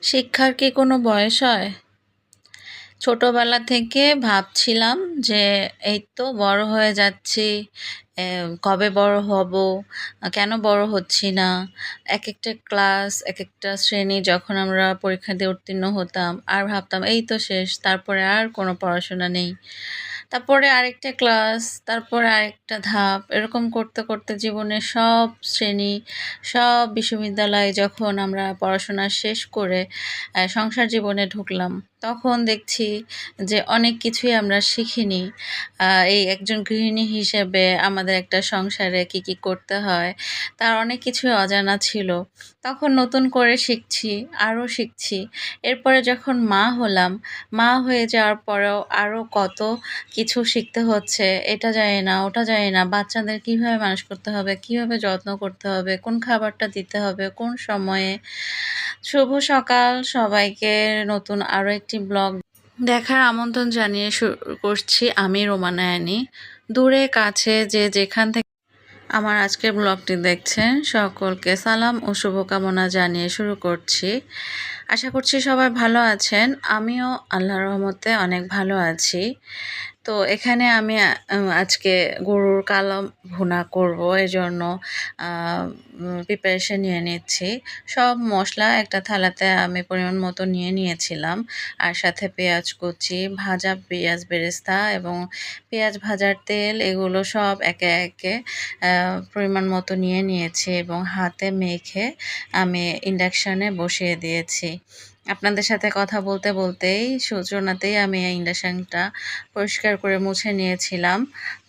শিক্ষার কি কোনো বয়স হয়? ছোটবেলা থেকে ভাবছিলাম যে এই তো বড় হয়ে যাচ্ছি, কবে বড় হব? কেন বড় হচ্ছি না? একেকটা ক্লাস, একেকটা শ্রেণী যখন আমরা পরীক্ষা দিয়ে উত্তীর্ণ হতাম, আর ভাবতাম এই তো শেষ, তারপরে আর কোনো পড়াশোনা নেই। তারপরে আরেকটা ক্লাস, তারপরে আরেকটা ধাপ, এরকম করতে করতে জীবনের সব শ্রেণী, সব বিশ্ববিদ্যালয়ে যখন আমরা পড়াশোনা শেষ করে সংসার জীবনে ঢুকলাম, তখন দেখছি যে অনেক কিছুই আমরা শিখিনি। এই একজন গৃহিণী হিসেবে আমাদের একটা সংসারে কি কি করতে হয়, তার অনেক কিছুই অজানা ছিল। তখন নতুন করে শিখছি, আরও শিখছি। এরপরে যখন মা হলাম, মা হয়ে যাওয়ার পরেও আরও কত কিছু শিখতে হচ্ছে। এটা জানি না, ওটা জানি না। বাচ্চাদের কিভাবে মানুষ করতে হবে, কিভাবে যত্ন করতে হবে, কোন খাবারটা দিতে হবে, কোন সময়ে। শুভ সকাল সবাইকে। নতুন আরও একটি ব্লগ দেখার আমন্ত্রণ জানিয়ে শুরু করছি আমি, রোমানায়ানি। দূরে কাছে যে যেখান থেকে আমার আজকের ব্লগটি দেখছেন, সকলকে সালাম ও শুভকামনা জানিয়ে শুরু করছি। আশা করছি সবাই ভালো আছেন। আমিও আল্লাহর রহমতে অনেক ভালো আছি। তো এখানে আমি আজকে গরুর কালো ভুনা করব, এজন্য প্রিপারেশন নিয়ে নিচ্ছি। সব মশলা একটা থালাতে আমি পরিমাণ মতো নিয়ে নিয়েছিলাম, আর সাথে পেঁয়াজ কুচি, ভাজা পেঁয়াজ বেরেস্তা এবং পেঁয়াজ ভাজার তেল, এগুলো সব একে একে পরিমাণ মতো নিয়ে নিয়েছি এবং হাতে মেখে আমি ইন্ডাকশানে বসিয়ে দিয়েছি। আপনাদের সাথে কথা বলতে বলতেই সূচনাতেই আমি এই ইন্ডাকশানটা পরিষ্কার করে মুছে নিয়েছিলাম।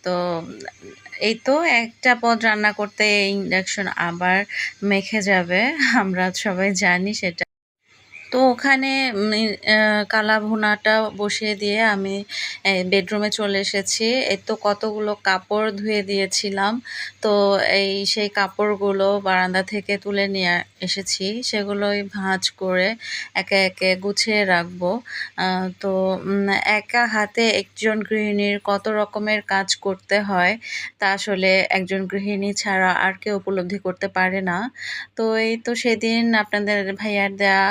তো এই তো একটা পদ রান্না করতে এই ইন্ডাকশন আবার মেখে যাবে, আমরা সবাই জানি সেটা। তো ওখানে কালা ভুনাটা বসিয়ে দিয়ে আমি বেডরুমে চলে এসেছি। এই তো কতগুলো কাপড় ধুয়ে দিয়েছিলাম, তো সেই কাপড়গুলো বারান্দা থেকে তুলে নিয়ে এসেছি। সেগুলোই ভাঁজ করে একে একে গুছিয়ে রাখবো। তো একা হাতে একজন গৃহিণীর কত রকমের কাজ করতে হয়, তা আসলে একজন গৃহিণী ছাড়া আর কেউ উপলব্ধি করতে পারে না। তো এই তো সেদিন আপনাদের ভাইয়ার দেয়া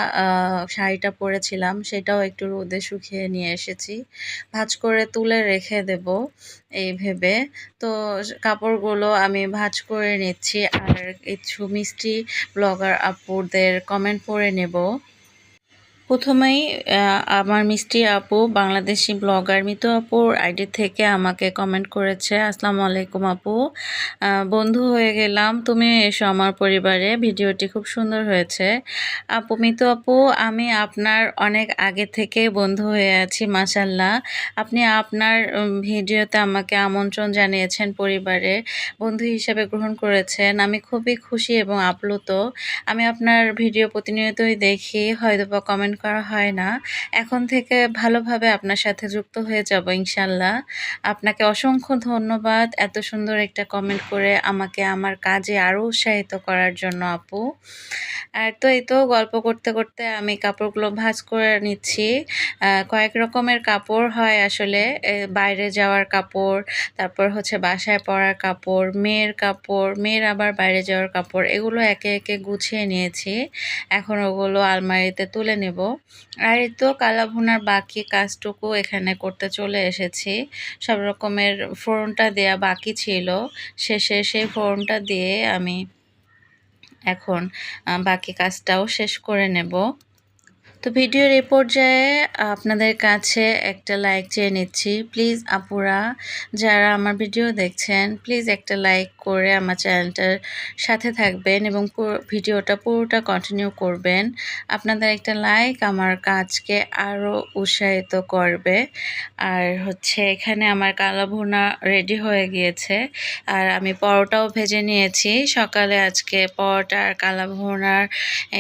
শাড়িটা পরেছিলাম, সেটাও একটু রোদে শুকিয়ে নিয়ে এসেছি। ভাঁজ করে তুলে রেখে দেব এই ভেবে। তো কাপড়গুলো আমি ভাঁজ করে নিচ্ছি, আর কিছু মিষ্টি ব্লগার আপুদের কমেন্ট পড়ে নেব। প্রথমেই আমার মিষ্টি আপু বাংলাদেশি ব্লগার মিতু আপুর আইডি থেকে আমাকে কমেন্ট করেছে, আসসালামু আলাইকুম আপু, বন্ধু হয়ে গেলাম, তুমি এসো আমার পরিবারে, ভিডিওটি খুব সুন্দর হয়েছে। আপু, মিতু আপু, আমি আপনার অনেক আগে থেকে বন্ধু হয়ে আছি, মাশাল্লাহ। আপনি আপনার ভিডিওতে আমাকে আমন্ত্রণ জানিয়েছেন, পরিবারে বন্ধু হিসেবে গ্রহণ করেছেন। আমি খুবই খুশি এবং আপ্লুত। আমি আপনার ভিডিও প্রতিনিয়তই দেখি, হয়তোবা কমেন্ট করা হয় না। এখন থেকে ভালোভাবে আপনার সাথে যুক্ত হয়ে যাব ইনশাল্লাহ। আপনাকে অসংখ্য ধন্যবাদ এত সুন্দর একটা কমেন্ট করে আমাকে আমার কাজে আরও উৎসাহিত করার জন্য আপু। আর তো এই তো গল্প করতে করতে আমি কাপড়গুলো ভাঁজ করে নিচ্ছি। কয়েক রকমের কাপড় হয় আসলে, বাইরে যাওয়ার কাপড়, তারপর হচ্ছে বাসায় পরার কাপড়, মেয়ের কাপড়, মেয়ের আবার বাইরে যাওয়ার কাপড়, এগুলো একে একে গুছিয়ে নিয়েছি। এখন ওগুলো আলমারিতে তুলে নেব। আর এই তো কালা ভুনার বাকি কাজটুকু এখানে করতে চলে এসেছি। সব রকমের ফোড়নটা দেয়া বাকি ছিল, শেষে সেই ফোড়নটা দিয়ে আমি এখন বাকি কাজটাও শেষ করে নেব। তো ভিডিওর এই পর্যায়ে আপনাদের কাছে একটা লাইক চেয়ে নিচ্ছি। প্লিজ আপুরা, যারা আমার ভিডিও দেখছেন, প্লিজ একটা লাইক করে আমার চ্যানেলটার সাথে থাকবেন এবং ভিডিওটা পুরোটা কন্টিনিউ করবেন। আপনাদের একটা লাইক আমার কাজকে আরও উৎসাহিত করবে। আর হচ্ছে এখানে আমার কালা ভুনা রেডি হয়ে গিয়েছে, আর আমি পরোটাও ভেজে নিয়েছি। সকালে আজকে পরোটা আর কালা ভুনার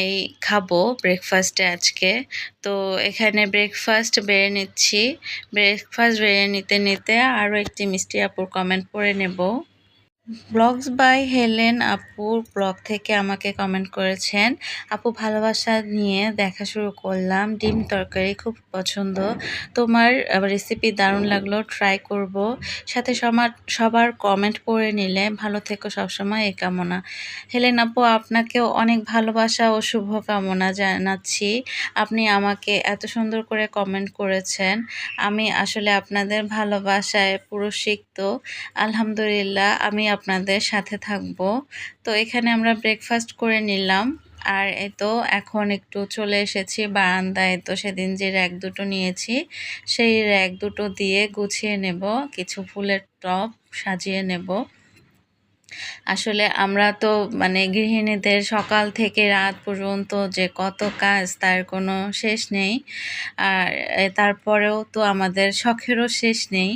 এই খাবো ব্রেকফাস্টে আজকে। তো এখানে ব্রেকফাস্ট বেড়ে নিচ্ছি। ব্রেকফাস্ট বেড়ে নিতে নিতে আরও একটি মিষ্টি আপুর কমেন্ট পড়ে নেব। ব্লগস বাই হেলেন আপুর ব্লগ থেকে আমাকে কমেন্ট করেছেন, আপু ভালোবাসা নিয়ে দেখা শুরু করলাম, ডিম তরকারি খুব পছন্দ, তোমার রেসিপি দারুণ লাগলো, ট্রাই করব। সাথে সবার কমেন্ট পড়ে নিলে ভালো থেকো সবসময়, এই কামনা। হেলেন আপু, আপনাকেও অনেক ভালোবাসা ও শুভকামনা জানাচ্ছি। আপনি আমাকে এত সুন্দর করে কমেন্ট করেছেন, আমি আসলে আপনাদের ভালোবাসায় পুরো সিক্ত। আলহামদুলিল্লাহ, আমি আপনাদের সাথে থাকব। তো এখানে আমরা ব্রেকফাস্ট করে নিলাম। আর এই তো এখন একটু চলে এসেছি বারান্দায়। তো সেদিন যে র্যাক দুটো নিয়েছি, সেই র্যাক দুটো দিয়ে গুছিয়ে নেব, কিছু ফুলের টব সাজিয়ে নেব। আসলে আমরা তো মানে গৃহিণীদের সকাল থেকে রাত পর্যন্ত যে কত কাজ, তার কোনো শেষ নেই। আর তারপরেও তো আমাদের শখেরও শেষ নেই।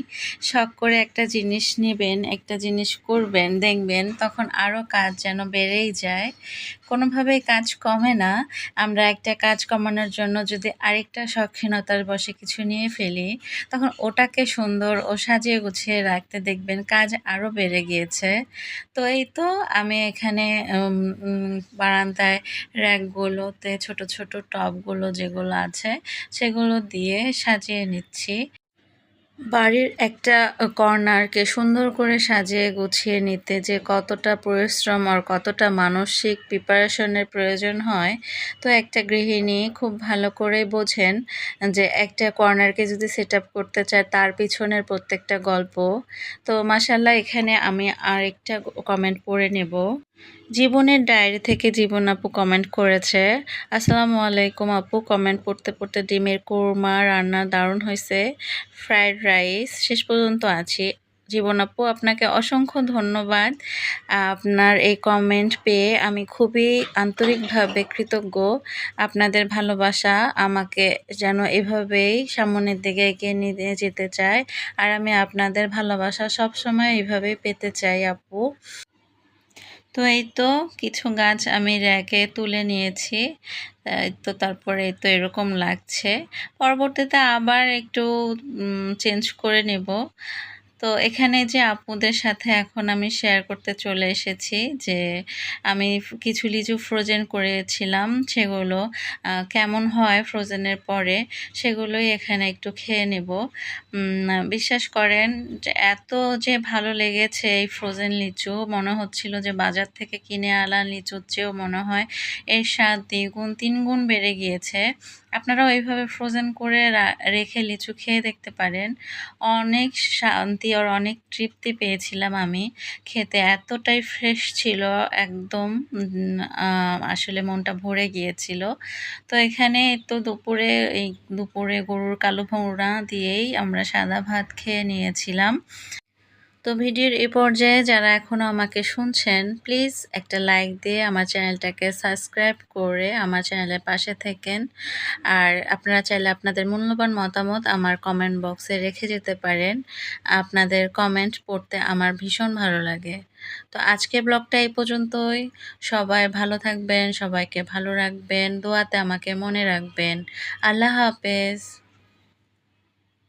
শখ করে একটা জিনিস নেবেন, একটা জিনিস করবেন, দেখবেন তখন আরও কাজ যেন বেড়েই যায়, কোনোভাবেই কাজ কমে না। আমরা একটা কাজ কমানোর জন্য যদি আরেকটা শৌখিনতার বশে কিছু নিয়ে ফেলি, তখন ওটাকে সুন্দর ও সাজিয়ে গুছিয়ে রাখতে দেখবেন কাজ আরও বেড়ে গিয়েছে। তো এই তো আমি এখানে উম, উম, বারান্দায় র্যাকগুলোতে ছোট ছোট টবগুলো যেগুলো আছে সেগুলো দিয়ে সাজিয়ে নিচ্ছি। বাড়ির একটা কর্নারকে সুন্দর করে সাজিয়ে গুছিয়ে নিতে যে কতটা পরিশ্রম আর কতটা মানসিক প্রিপারেশনের প্রয়োজন হয়, তো একটা গৃহিণী খুব ভালো করেই বোঝেন যে একটা কর্নারকে যদি সেট আপ করতে চায় তার পিছনের প্রত্যেকটা গল্প। তো মাশাল্লাহ, এখানে আমি আরেকটা কমেন্ট পড়ে নেব। জীবনের ডায়েরি থেকে জীবন আপু কমেন্ট করেছে, আসসালামু আলাইকুম আপু, কমেন্ট পড়তে পড়তে ডিমের কোরমা রান্না দারুণ হয়েছে, ফ্রাইড রাইস শেষ পর্যন্ত আছি। জীবন আপু, আপনাকে অসংখ্য ধন্যবাদ। আপনার এই কমেন্ট পেয়ে আমি খুবই আন্তরিকভাবে কৃতজ্ঞ। আপনাদের ভালোবাসা আমাকে যেন এভাবেই সামনের দিকে এগিয়ে নিয়ে যেতে চায়। আর আমি আপনাদের ভালোবাসা সবসময় এইভাবেই পেতে চাই আপু। তো এই তো কিছু গাছ আমি র্যাকে তুলে নিয়েছি। তো তারপরে এই তো এরকম লাগছে। পরবর্তীতে আবার একটু চেঞ্জ করে নেব। তো এখানে যে আপুদের সাথে এখন আমি শেয়ার করতে চলে এসেছি যে আমি কিছু লিচু ফ্রোজেন করেছিলাম, সেগুলো কেমন হয় ফ্রোজেনের পরে সেগুলোই এখানে একটু খেয়ে নেব। বিশ্বাস করেন যে এত যে ভালো লেগেছে এই ফ্রোজেন লিচু, মনে হচ্ছিল যে বাজার থেকে কিনে আনা লিচুর চেয়েও মনে হয় এর স্বাদ দ্বিগুণ তিনগুণ বেড়ে গিয়েছে। আপনারাও এইভাবে ফ্রোজেন করে রেখে লিচু খেয়ে দেখতে পারেন। অনেক শান্তি আর অনেক তৃপ্তি পেয়েছিলাম আমি খেতে, এতটাই ফ্রেশ ছিল একদম। আসলে মনটা ভরে গিয়েছিল। তো এখানে তো দুপুরে গরুর কালো ভুনা দিয়েই আমরা সাদা ভাত খেয়ে নিয়েছিলাম। তো ভিডিওর এই পর্যায়ে যারা এখনও আমাকে শুনছেন, প্লিজ একটা লাইক দিয়ে আমার চ্যানেলটাকে সাবস্ক্রাইব করে আমার চ্যানেলের পাশে থাকেন। আর আপনারা চাইলে আপনাদের মূল্যবান মতামত আমার কমেন্ট বক্সে রেখে যেতে পারেন। আপনাদের কমেন্ট পড়তে আমার ভীষণ ভালো লাগে। তো আজকের ব্লগটা এই পর্যন্তই। সবাই ভালো থাকবেন, সবাইকে ভালো রাখবেন, দোয়াতে আমাকে মনে রাখবেন। আল্লাহ হাফেজ।